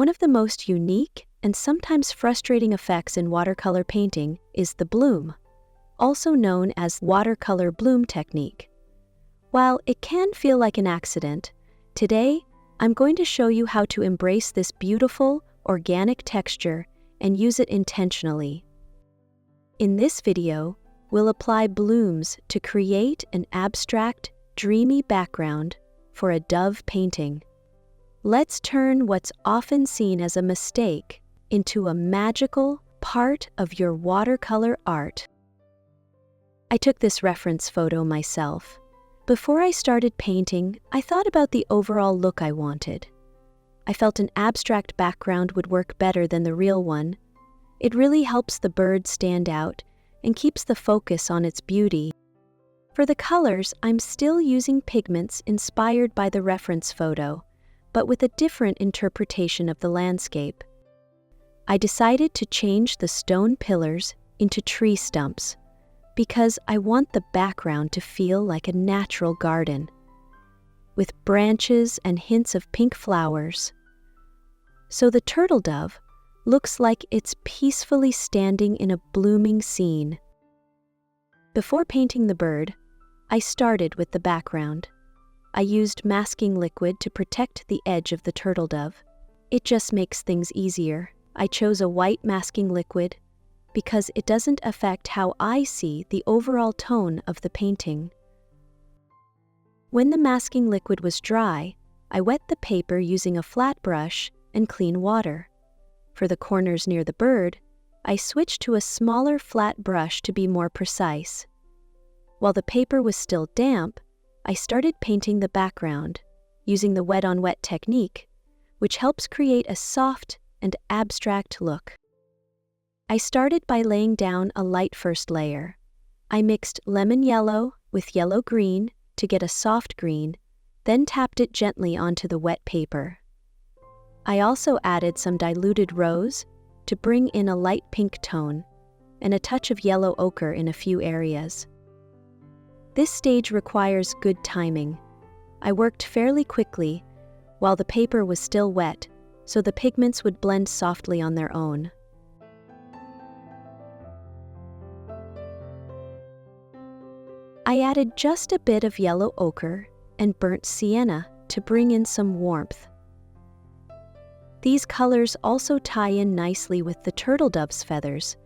One of the most unique and sometimes frustrating effects in watercolor painting is the bloom, also known as watercolor bloom technique. While it can feel like an accident, today I'm going to show you how to embrace this beautiful, organic texture and use it intentionally. In this video, we'll apply blooms to create an abstract, dreamy background for a dove painting. Let's turn what's often seen as a mistake into a magical part of your watercolor art. I took this reference photo myself. Before I started painting, I thought about the overall look I wanted. I felt an abstract background would work better than the real one. It really helps the bird stand out and keeps the focus on its beauty. For the colors, I'm still using pigments inspired by the reference photo, but with a different interpretation of the landscape. I decided to change the stone pillars into tree stumps because I want the background to feel like a natural garden, with branches and hints of pink flowers. So the turtledove looks like it's peacefully standing in a blooming scene. Before painting the bird, I started with the background. I used masking liquid to protect the edge of the turtledove. It just makes things easier. I chose a white masking liquid because it doesn't affect how I see the overall tone of the painting. When the masking liquid was dry, I wet the paper using a flat brush and clean water. For the corners near the bird, I switched to a smaller flat brush to be more precise. While the paper was still damp, I started painting the background using the wet-on-wet technique, which helps create a soft and abstract look. I started by laying down a light first layer. I mixed lemon yellow with yellow-green to get a soft green, then tapped it gently onto the wet paper. I also added some diluted rose to bring in a light pink tone and a touch of yellow ochre in a few areas. This stage requires good timing. I worked fairly quickly while the paper was still wet, so the pigments would blend softly on their own. I added just a bit of yellow ochre and burnt sienna to bring in some warmth. These colors also tie in nicely with the turtledove's feathers,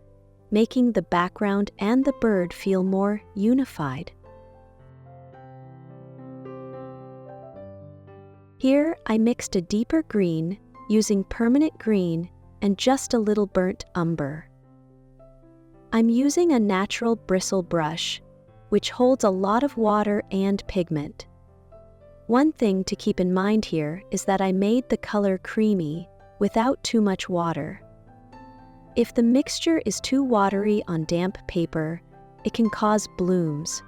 making the background and the bird feel more unified. Here, I mixed a deeper green using permanent green and just a little burnt umber. I'm using a natural bristle brush, which holds a lot of water and pigment. One thing to keep in mind here is that I made the color creamy without too much water. If the mixture is too watery on damp paper, it can cause blooms,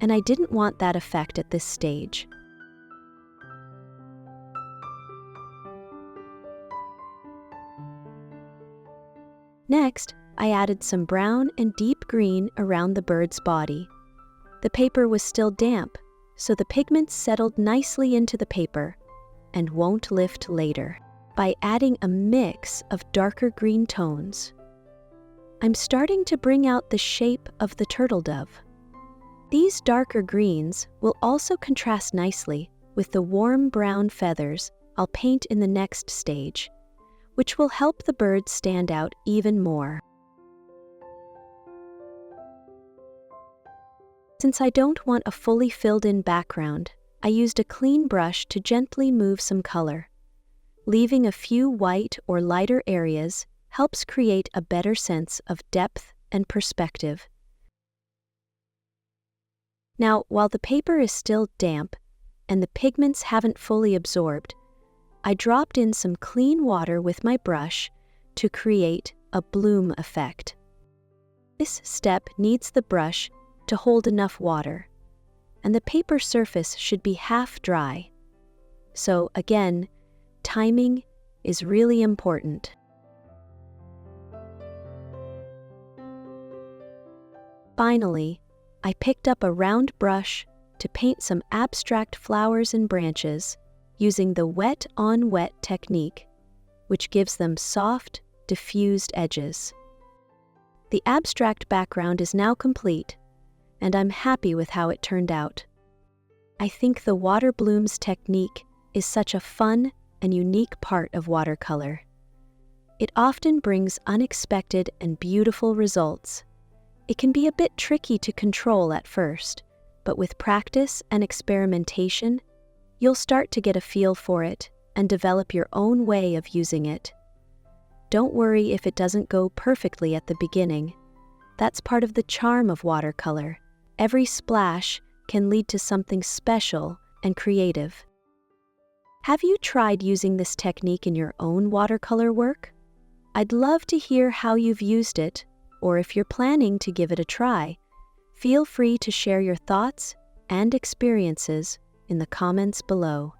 and I didn't want that effect at this stage. Next, I added some brown and deep green around the bird's body. The paper was still damp, so the pigments settled nicely into the paper and won't lift later. By adding a mix of darker green tones, I'm starting to bring out the shape of the turtledove. These darker greens will also contrast nicely with the warm brown feathers I'll paint in the next stage, which will help the bird stand out even more. Since I don't want a fully filled-in background, I used a clean brush to gently move some color. Leaving a few white or lighter areas helps create a better sense of depth and perspective. Now, while the paper is still damp and the pigments haven't fully absorbed, I dropped in some clean water with my brush to create a bloom effect. This step needs the brush to hold enough water, and the paper surface should be half dry. So again, timing is really important. Finally, I picked up a round brush to paint some abstract flowers and branches using the wet-on-wet technique, which gives them soft, diffused edges. The abstract background is now complete, and I'm happy with how it turned out. I think the water blooms technique is such a fun and unique part of watercolor. It often brings unexpected and beautiful results. It can be a bit tricky to control at first, but with practice and experimentation, you'll start to get a feel for it and develop your own way of using it. Don't worry if it doesn't go perfectly at the beginning. That's part of the charm of watercolor. Every splash can lead to something special and creative. Have you tried using this technique in your own watercolor work? I'd love to hear how you've used it, or if you're planning to give it a try. Feel free to share your thoughts and experiences in the comments below.